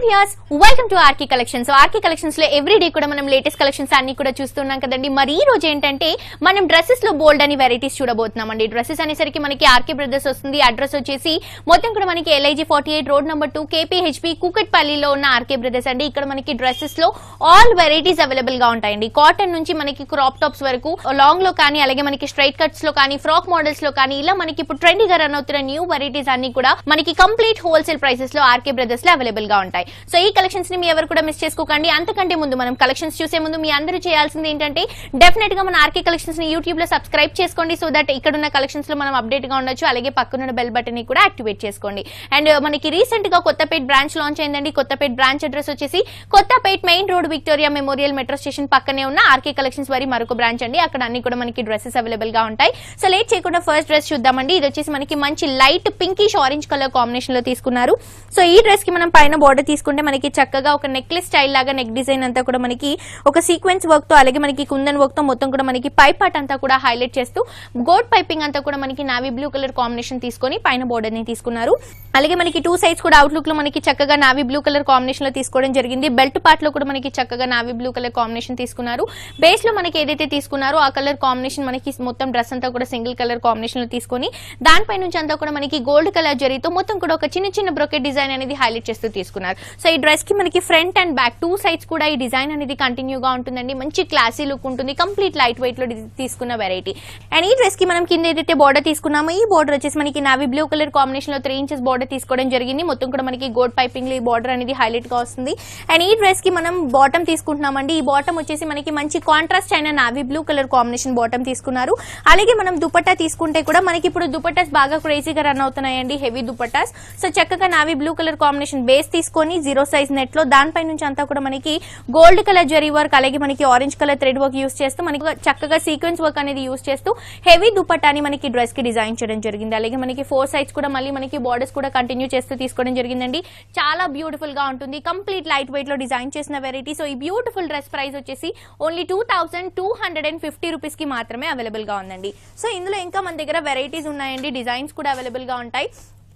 Viewers welcome to RK collections. RK collections లో every day కూడా మనం లేటెస్ట్ కలెక్షన్స్ అన్ని కూడా చూస్తున్నాం కదండి. మరి ఈ రోజు ఏంటంటే మనం డ్రెస్సెస్ లో బోల్డ్ అని వెరైటీస్ చూడబోతున్నామండి. డ్రెస్సెస్ అనేసరికి మనకి ఆర్కే బ్రదర్స్ వస్తుంది. అడ్రస్ వచ్చేసి మొత్తం కూడా మనకి LIG 48 రోడ్ నెంబర్ 2 KPHP కూకట్పల్లిలో ఉన్న ఆర్కే బ్రదర్స్ అండి. ఇక్కడ మనకి డ్రెస్సెస్ లో ఆల్ వెరైటీస్ అవైలబుల్ గా ఉంటాయండి. కాటన్ నుంచి మనకి క్రాప్ టాప్స్ వరకు లాంగ్ లో కానీ అలాగే మనకి స్ట్రైట్ కట్స్ లో కానీ ఫ్రాక్ మోడల్స్ లో కానీ ఇలా మనకి ఇప్పుడు ట్రెండీగా రన్ అవుతున్న న్యూ వెరైటీస్ అన్ని కూడా మనకి కంప్లీట్ హోల్సేల్ ప్రైసెస్ లో ఆర్కే బ్రదర్స్ లో అవైలబుల్ గా ఉంటాయి. సో ఈ కలెక్షన్స్ ని మీ ఎవరు కూడా మిస్ చేసుకోకండి. అంతకంటే ముందు మనం కలెక్షన్స్ చూసే ముందు మీ అందరూ చేయాల్సింది ఏంటంటే డెఫినెట్ గా మన ఆర్కే కలెక్షన్స్ ని యూట్యూబ్ లో సబ్స్క్రైబ్ చేసుకోండి. సో దట్ ఇక్కడ ఉన్న కలెక్షన్స్ లో మనం అప్డేట్ గా ఉండొచ్చు. అలాగే పక్కనున్న బెల్ బటన్ ని కూడా యాక్టివేట్ చేసుకోండి. అండ్ మనకి రీసెంట్ గా కొత్తపేట బ్రాంచ్ లాంచ్ అయిందండి. కొత్తపేట బ్రాంచ్ అడ్రస్ వచ్చేసి Kothapet main road Victoria memorial metro station పక్కనే ఉన్న ఆర్కే కలెక్షన్స్ వారి మరొక బ్రాంచ్ అండి. అక్కడ అన్ని కూడా మనకి డ్రెస్సెస్ అవైలబుల్ గా ఉంటాయి. సో లేట్ చేయకుండా ఫస్ట్ డ్రెస్ చూద్దామండి. ఇది వచ్చేసి మనకి మంచి light pinkish orange colour combination లో తీసుకున్నారు. సో ఈ డ్రెస్ కి మనం పైన బోర్డర్ తీసుకుంటే మనకి చక్కగా ఒక నెక్లెస్ స్టైల్ లాగా నెక్ డిజైన్ అంతా కూడా మనకి ఒక సీక్వెన్స్ వర్క్ తో అలాగే మనకి కుందన్ వర్క్ తో మొత్తం కూడా మనకి పై పార్ట్ అంతా కూడా హైలైట్ చేస్తూ గోల్డ్ పైపింగ్ అంతా కూడా మనకి నావీ బ్లూ కలర్ కాంబినేషన్ తీసుకొని పైన బోర్డర్ ని తీసుకున్నారు. అలాగే మనకి టూ సైడ్స్ కూడా అవుట్లుక్ లో మనకి చక్కగా నావీ బ్లూ కలర్ కాంబినేషన్ లో తీసుకోవడం జరిగింది. బెల్ట్ పార్ట్ లో కూడా మనకి చక్కగా నావీ బ్లూ కలర్ కాంబినేషన్ తీసుకున్నారు. బేస్ లో మనకి ఏదైతే తీసుకున్నారో ఆ కలర్ కాంబినేషన్ మనకి మొత్తం డ్రెస్ అంతా కూడా సింగిల్ కలర్ కాంబినేషన్ లో తీసుకొని దానిపై నుంచి అంతా కూడా మనకి గోల్డ్ కలర్ జరీతో మొత్తం కూడా ఒక చిన్న చిన్న బ్రోకెట్ డిజైన్ అనేది హైలైట్ చేస్తూ తీసుకున్నారు. సో ఈ డ్రెస్ కి మనకి front and back two sides కూడా ఈ డిజైన్ అనేది కంటిన్యూగా ఉంటుందండి. మంచి క్లాసీ లుక్ ఉంటుంది. కంప్లీట్ లైట్ వెయిట్ లో తీసుకున్న వెరైటీ. అండ్ ఈ డ్రెస్ కి మనం కింద ఏదైతే బోర్డర్ తీసుకున్నామో ఈ బోర్డర్ వచ్చేసి మనకి నావీ బ్లూ కలర్ కాంబినేషన్ లో 3 ఇంచెస్ బోర్డర్ తీసుకోవడం జరిగింది. మొత్తం కూడా మనకి గోల్డ్ పైపింగ్ లో ఈ బోర్డర్ అనేది హైలైట్ గా వస్తుంది. అండ్ ఈ డ్రెస్ కి మనం బాటమ్ తీసుకుంటున్నామండి. ఈ బాటమ్ వచ్చేసి మనకి మంచి కాంట్రాస్ట్ అయిన navy blue colour combination bottom తీసుకున్నారు. అలాగే మనం దుపట్టా తీసుకుంటే కూడా మనకి ఇప్పుడు దుపట్టాస్ బాగా క్రేజీగా రన్ అవుతున్నాయండి. హెవీ దుపట్టాస్. సో చక్కగా navy blue colour combination base తీసుకొని 0 సైజ్ నెట్ లో దానిపై నుంచి అంతా కూడా మనకి గోల్డ్ కలర్ జరీ వర్క్ అలాగే మనకి orange colour thread work use చేస్తూ మనకి చక్కగా సీక్వెన్స్ వర్క్ అనేది యూస్ చేస్తూ హెవీ దుపట్టాని మనకి డ్రెస్ కి డిజైన్ చేయడం జరిగింది. అలాగే మనకి 4 సైడ్స్ కూడా మళ్ళీ మనకి బార్డర్స్ కూడా కంటిన్యూ చేస్తూ తీసుకోవడం జరిగిందండి. చాలా బ్యూటిఫుల్ గా ఉంటుంది. కంప్లీట్ లైట్ వెయిట్ లో డిజైన్ చేసిన వెరైటీ. సో ఈ బ్యూటిఫుల్ డ్రెస్ ప్రైస్ వచ్చేసి ఓన్లీ 2250 రూపీస్ కి మాత్రమే అవైలబుల్ గా ఉందండి. సో ఇందులో ఇంకా మన దగ్గర వెరైటీస్ ఉన్నాయండి. డిజైన్స్ కూడా అవైలబుల్ గా ఉంటాయి.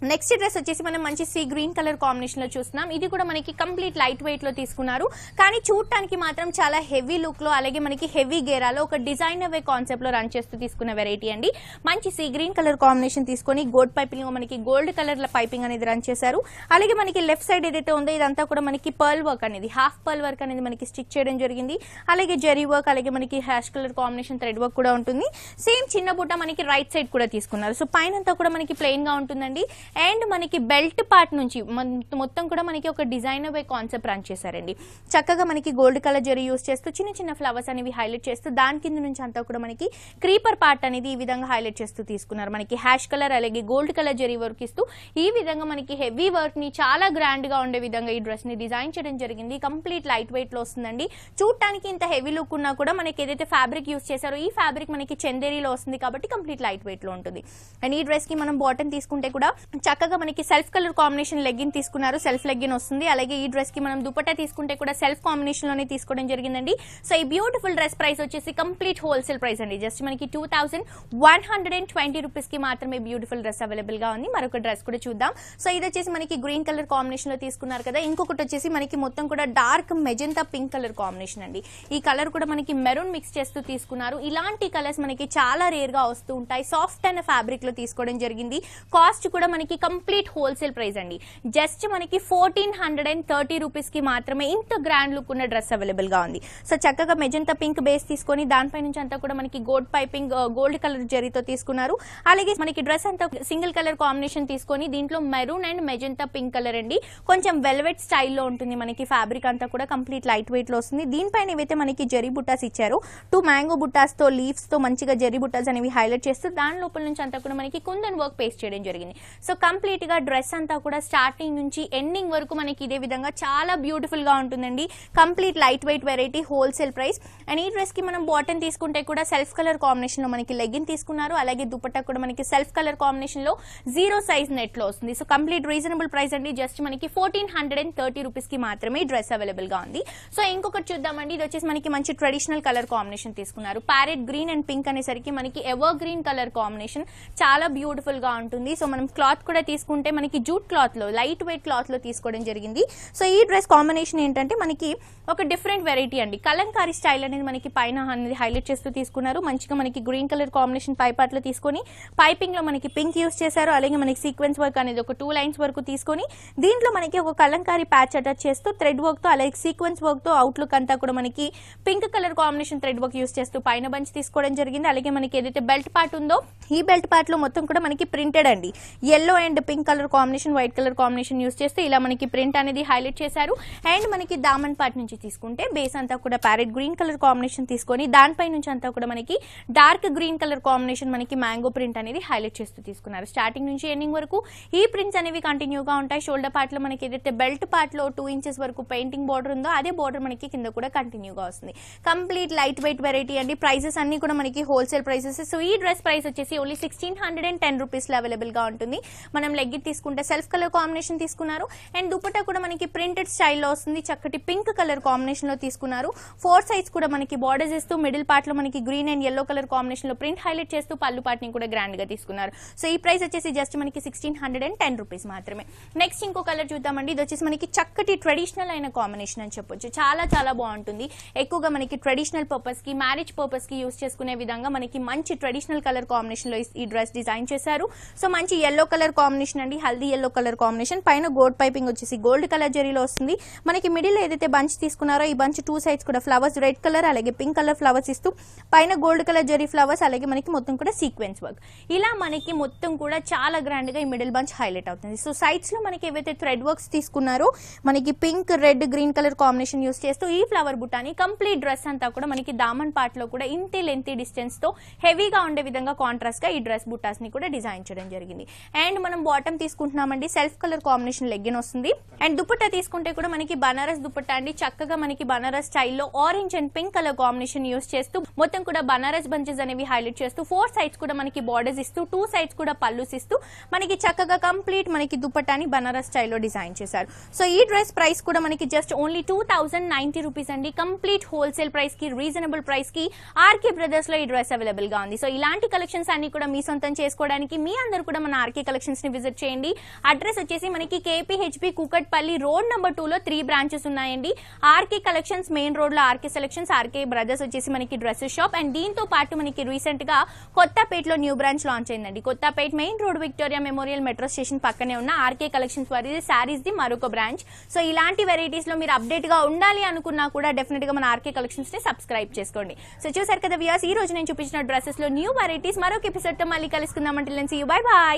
నెక్స్ట్ డ్రెస్ వచ్చేసి మనం మంచి సీ గ్రీన్ కలర్ కాంబినేషన్ లో చూస్తున్నాం. ఇది కూడా మనకి కంప్లీట్ లైట్ వెయిట్ లో తీసుకున్నారు. కానీ చూడటానికి మాత్రం చాలా హెవీ లుక్ లో అలాగే మనకి హెవీ గేరాలో ఒక డిజైనర్ వే కాన్సెప్ట్ లో రన్ చేస్తూ తీసుకున్న వెరైటీ అండి. మంచి సీ గ్రీన్ కలర్ కాంబినేషన్ తీసుకొని గోల్డ్ పైపింగ్ మనకి గోల్డ్ కలర్ పైపింగ్ అనేది రన్ చేశారు. అలాగే మనకి లెఫ్ట్ సైడ్ ఏదైతే ఉందో ఇదంతా కూడా మనకి పర్ల్ వర్క్ అనేది హాఫ్ పర్ల్ వర్క్ అనేది మనకి స్టిచ్ చేయడం జరిగింది. అలాగే జెరీ వర్క్ అలాగే మనకి ash colour combination thread work కూడా ఉంటుంది. సేమ్ చిన్న బుట్ట మనకి రైట్ సైడ్ కూడా తీసుకున్నారు. సో పైన అంతా కూడా మనకి ప్లెయిన్ గా ఉంటుందండి. అండ్ మనకి బెల్ట్ పార్ట్ నుంచి మొత్తం కూడా మనకి ఒక డిజైనర్ వే కాన్సెప్ట్ రన్ చేశారండి. చక్కగా మనకి గోల్డ్ కలర్ జరీ యూస్ చేస్తూ చిన్న చిన్న ఫ్లవర్స్ అనేవి హైలైట్ చేస్తూ దాని కింద నుంచి అంతా కూడా మనకి క్రీపర్ పార్ట్ అనేది ఈ విధంగా హైలైట్ చేస్తూ తీసుకున్నారు. మనకి హ్యాష్ కలర్ అలాగే గోల్డ్ కలర్ జరీ వర్క్ ఇస్తూ ఈ విధంగా మనకి హెవీ వర్క్ ని చాలా గ్రాండ్ గా ఉండే విధంగా ఈ డ్రెస్ ని డిజైన్ చేయడం జరిగింది. కంప్లీట్ లైట్ వెయిట్ లో వస్తుందండి. చూడటానికి ఇంత హెవీ లుక్ ఉన్నా కూడా మనకి ఏదైతే ఫ్యాబ్రిక్ యూస్ చేశారో ఈ ఫ్యాబ్రిక్ మనకి చందేరీలో వస్తుంది కాబట్టి కంప్లీట్ లైట్ వెయిట్ లో ఉంటుంది. అండ్ ఈ డ్రెస్ కి మనం బాటమ్ తీసుకుంటే కూడా చక్కగా మనకి సెల్ఫ్ కలర్ కాంబినేషన్ లెగ్గిన్ తీసుకున్నారు. సెల్ఫ్ లెగ్గిన్ వస్తుంది. అలాగే ఈ డ్రెస్ కి మనం దుపట్టా తీసుకుంటే కూడా సెల్ఫ్ కాంబినేషన్ లోనే తీసుకోవడం జరిగిందండి. సో ఈ బ్యూటిఫుల్ డ్రెస్ ప్రైస్ వచ్చేసి కంప్లీట్ హోల్సేల్ ప్రైస్ అండి. జస్ట్ మనకి 2120 రూపీస్ కి మాత్రమే బ్యూటిఫుల్ డ్రెస్ అవైలబుల్ గా ఉంది. మరొక డ్రెస్ కూడా చూద్దాం. సో ఇది వచ్చేసి మనకి గ్రీన్ కలర్ కాంబినేషన్ లో తీసుకున్నారు కదా. ఇంకొకటి వచ్చేసి మనకి మొత్తం కూడా dark magenta pink colour combination అండి. ఈ కలర్ కూడా మనకి మెరూన్ మిక్స్ చేస్తూ తీసుకున్నారు. ఇలాంటి కలర్స్ మనకి చాలా రేర్ గా వస్తూ ఉంటాయి. సాఫ్ట్ అయిన ఫ్యాబ్రిక్ లో తీసుకోవడం జరిగింది. కాస్ట్ కూడా మనకి కంప్లీట్ హోల్సేల్ ప్రైస్ అండి. జస్ట్ మనకి 1430 రూపీస్ కి మాత్రమే ఇంత గ్రాండ్ లుక్ ఉన్న డ్రెస్ అవైలబుల్ గా ఉంది. సో చక్కగా మెజెంతా పింక్ బేస్ తీసుకొని దానిపై నుంచి అంతా కూడా మనకి గోల్డ్ పైపింగ్ గోల్డ్ కలర్ జరీతో తీసుకున్నారు. అలాగే మనకి డ్రెస్ అంతా సింగిల్ కలర్ కాంబినేషన్ తీసుకొని దీంట్లో maroon and magenta pink colour అండి. కొంచెం వెల్వెట్ స్టైల్లో ఉంటుంది. మనకి ఫ్యాబ్రిక్ అంతా కూడా కంప్లీట్ లైట్ వెయిట్ లో వస్తుంది. దీనిపైన ఏవైతే మనకి జరీ బుట్టాస్ ఇచ్చారో 2 మ్యాంగో బుట్టాస్ తో లీవ్స్ తో మంచిగా జరీ బుట్టాస్ అనేవి హైలైట్ చేస్తూ దాని లోపల నుంచి అంతా కూడా మనకి కుందన్ వర్క్ పేస్ట్ చేయడం జరిగింది. సో కంప్లీట్ గా డ్రెస్ అంతా కూడా స్టార్టింగ్ నుంచి ఎండింగ్ వరకు మనకి ఇదే విధంగా చాలా బ్యూటిఫుల్ గా ఉంటుందండి. Complete light weight variety wholesale price. And ఈ డ్రెస్ కి మనం బాటమ్ తీసుకుంటే కూడా సెల్ఫ్ కలర్ కాంబినేషన్ లో మనకి లెగ్గిన్ తీసుకున్నారు. అలాగే దుపట్టా కూడా మనకి సెల్ఫ్ కలర్ కాంబినేషన్ లో 0 సైజ్ నెట్ లో వస్తుంది. సో కంప్లీట్ రీజనబుల్ ప్రైస్ అండి. జస్ట్ మనకి 1430 రూపీస్ కి మాత్రమే డ్రెస్ అవైలబుల్ గా ఉంది. సో ఇంకొకటి చూద్దామండి. ఇది వచ్చేసి మనకి మంచి ట్రెడిషనల్ కలర్ కాంబినేషన్ తీసుకున్నారు. ప్యారెట్ గ్రీన్ అండ్ పింక్ అనేసరికి మనకి ఎవర్ గ్రీన్ కలర్ కాంబినేషన్ చాలా బ్యూటిఫుల్ గా ఉంటుంది. సో మనం క్లాత్ కూడా తీసుకుంటే మనకి జూట్ క్లాత్ లో లైట్ వెయిట్ క్లాత్ లో తీసుకోవడం జరిగింది. సో ఈ డ్రెస్ కాంబినేషన్ ఏంటంటే మనకి ఒక డిఫరెంట్ వెరైటీ అండి. కలంకారీ స్టైల్ అనేది మనకి పైన అనేది హైలైట్ చేస్తూ తీసుకున్నారు. మంచిగా మనకి గ్రీన్ కలర్ కాంబినేషన్ పై పార్ట్ లో తీసుకొని పైపింగ్ లో మనకి పింక్ యూస్ చేశారు. అలాగే మనకి సీక్వెన్స్ వర్క్ అనేది ఒక 2 లైన్స్ వరకు తీసుకొని దీంట్లో మనకి ఒక కలంకారీ ప్యాచ్ అటాచ్ చేస్తూ థ్రెడ్ వర్క్ తో అలాగే సీక్వెన్స్ వర్క్ తో అవుట్లుక్ అంతా కూడా మనకి pink colour combination thread work use చేస్తూ పైన బంచ్ తీసుకోవడం జరిగింది. అలాగే మనకి ఏదైతే బెల్ట్ పార్ట్ ఉందో ఈ బెల్ట్ పార్ట్ లో మొత్తం కూడా మనకి ప్రింటెడ్ అండి. yellow and pink colour combination white colour combination use చేస్తే ఇలా మనకి ప్రింట్ అనేది హైలైట్ చేశారు. అండ్ మనకి దామన్ పార్ట్ నుంచి తీసుకుంటే బేస్ అంతా కూడా ప్యారెట్ గ్రీన్ కలర్ కాంబినేషన్ తీసుకొని దానిపై నుంచి అంతా కూడా మనకి డార్క్ గ్రీన్ కలర్ కాంబినేషన్ మనకి మ్యాంగో ప్రింట్ అనేది హైలైట్ చేస్తూ తీసుకున్నారు. స్టార్టింగ్ నుంచి ఎండింగ్ వరకు ఈ ప్రింట్స్ అనేవి కంటిన్యూగా ఉంటాయి. షోల్డర్ పార్ట్ లో మనకి ఏదైతే బెల్ట్ పార్ట్ లో 2 ఇంచెస్ వరకు పెయింటింగ్ బార్డర్ ఉందో అదే బార్డర్ మనకి కింద కూడా కంటిన్యూగా వస్తుంది. కంప్లీట్ లైట్ వెయిట్ వెరైటీ అండి. ప్రైసెస్ అన్ని కూడా మనకి హోల్సేల్ ప్రైసెస్. సో ఈ డ్రెస్ ప్రైస్ వచ్చేసి ఓన్లీ 1610 రూపీస్ లో అవైలబుల్ గా ఉంటుంది. మనం లెగ్గిట్ తీసుకుంటే సెల్ఫ్ కలర్ కాంబినేషన్ తీసుకున్నారు. అండ్ దుపట్టా కూడా మనకి ప్రింటెడ్ స్టైల్లో వస్తుంది. చక్కటి పింక్ కలర్ కాంబినేషన్ లో తీసుకున్నారు. 4 సైడ్స్ కూడా మనకి బార్డర్స్ ఇస్తూ మిడిల్ పార్ట్ లో మనకి green and yellow colour combination లో ప్రింట్ హైలైట్ చేస్తూ పళ్ళు పార్ట్ ని కూడా గ్రాండ్ గా తీసుకున్నారు. సో ఈ ప్రైస్ వచ్చేసి జస్ట్ మనకి 1610 రూపీస్ మాత్రమే. నెక్స్ట్ ఇంకో కలర్ చూద్దామండి. ఇది వచ్చేసి మనకి చక్కటి ట్రెడిషనల్ అయిన కాంబినేషన్ అని చెప్పొచ్చు. చాలా చాలా బాగుంటుంది. ఎక్కువగా మనకి ట్రెడిషనల్ పర్పస్ కి మ్యారేజ్ పర్పస్ కి యూస్ చేసుకునే విధంగా మనకి మంచి ట్రెడిషనల్ కలర్ కాంబినేషన్ లో ఈ డ్రెస్ డిజైన్ చేశారు. సో మంచి yellow కలర్ కాంబినేషన్ అండి. హల్దీ yellow కలర్ కాంబినేషన్ పైన గోల్డ్ పైపింగ్ వచ్చేసి గోల్డ్ కలర్ జరీలో వస్తుంది. మనకి మిడిల్ ఏదైతే బంచ్ తీసుకున్నారో ఈ బంచ్ 2 సైడ్స్ కూడా ఫ్లవర్స్ రెడ్ కలర్ అలాగే పింక్ కలర్ ఫ్లవర్స్ ఇస్తూ పైన గోల్డ్ కలర్ జరీ ఫ్లవర్స్ అలాగే మనకి మొత్తం కూడా సీక్వెన్స్ వర్క్ ఇలా మనకి మొత్తం కూడా చాలా గ్రాండ్ గా ఈ మిడిల్ బంచ్ హైలైట్ అవుతుంది. సో సైడ్స్ లో మనకి ఏవైతే థ్రెడ్ వర్క్స్ తీసుకున్నారో మనకి pink red green colour combination use చేస్తూ ఈ ఫ్లవర్ బుట్టాని కంప్లీట్ డ్రెస్ అంతా కూడా మనకి దామన్ పార్ట్ లో కూడా ఇంతే లెంతీ డిస్టెన్స్ తో హెవీగా ఉండే విధంగా కాంట్రాస్ట్ గా ఈ డ్రెస్ బుట్టాస్ ని కూడా డిజైన్ చేయడం జరిగింది. అండ్ మనం బాటమ్ తీసుకుంటున్నామండి. సెల్ఫ్ కలర్ కాంబినేషన్ లెగ్గిన్ వస్తుంది. అండ్ దుపట్టా తీసుకుంటే కూడా మనకి బనారస్ దుపట్టా అండి. చక్కగా మనకి బనారస్ స్టైల్లో orange and pink colour combination use చేస్తూ మొత్తం కూడా బనారస్ బంచెస్ అనేవి హైలైట్ చేస్తూ 4 సైడ్స్ కూడా మనకి బార్డర్స్ ఇస్తూ 2 సైడ్స్ కూడా పళ్ళుస్ ఇస్తూ మనకి చక్కగా కంప్లీట్ మనకి దుపట్టాని బనారస్ స్టైల్లో డిజైన్ చేశారు. సో ఈ డ్రెస్ ప్రైస్ కూడా మనకి జస్ట్ ఓన్లీ 2090 రూపీస్ అండి. కంప్లీట్ హోల్సేల్ ప్రైస్ కి రీజనబుల్ ప్రైస్ కి ఆర్కే బ్రదర్స్ లో ఈ డ్రెస్ అవైలబుల్ గా ఉంది. సో ఇలాంటి కలెక్షన్స్ అన్ని కూడా మీ సొంతం చేసుకోవడానికి మీ అందరూ కూడా మన ఆర్కే కలెక్షన్స్ ని విజిట్ చేయండి. అడ్రస్ వచ్చేసి మనకి కేపీహెచ్పి కూకట్పల్లి రోడ్ నెంబర్ 2 లో 3 బ్రాంచెస్ ఉన్నాయండి. ఆర్కే కలెక్షన్స్ మెయిన్ రోడ్ లో ఆర్కే సెలెక్షన్స్, ఆర్కే బ్రదర్స్ వచ్చేసి మనకి డ్రెస్సెస్ షాప్. అండ్ దీంతో పాటు మనకి రీసెంట్ గా కొత్తపేటలో న్యూ బ్రాంచ్ లాంచ్ అయిందండి. Kothapet main road Victoria memorial metro station పక్కనే ఉన్న ఆర్కే కలెక్షన్స్ వారి శారీస్ ది మరొక బ్రాంచ్. సో ఇలాంటి వెరైటీస్ లో మీరు అప్డేట్ గా ఉండాలి అనుకున్నా కూడా డెఫినెట్ గా మన ఆర్కే కలెక్షన్స్ ని సబ్స్క్రైబ్ చేసుకోండి. సో చూసారు కదా వ్యూయర్స్, ఈ రోజు నేను చూపించిన డ్రెస్సెస్ లో న్యూ వెరైటీస్ మరొక ఎపిసోడ్ తో మళ్ళీ కలుసుకుందాం. Until then see you, bye by.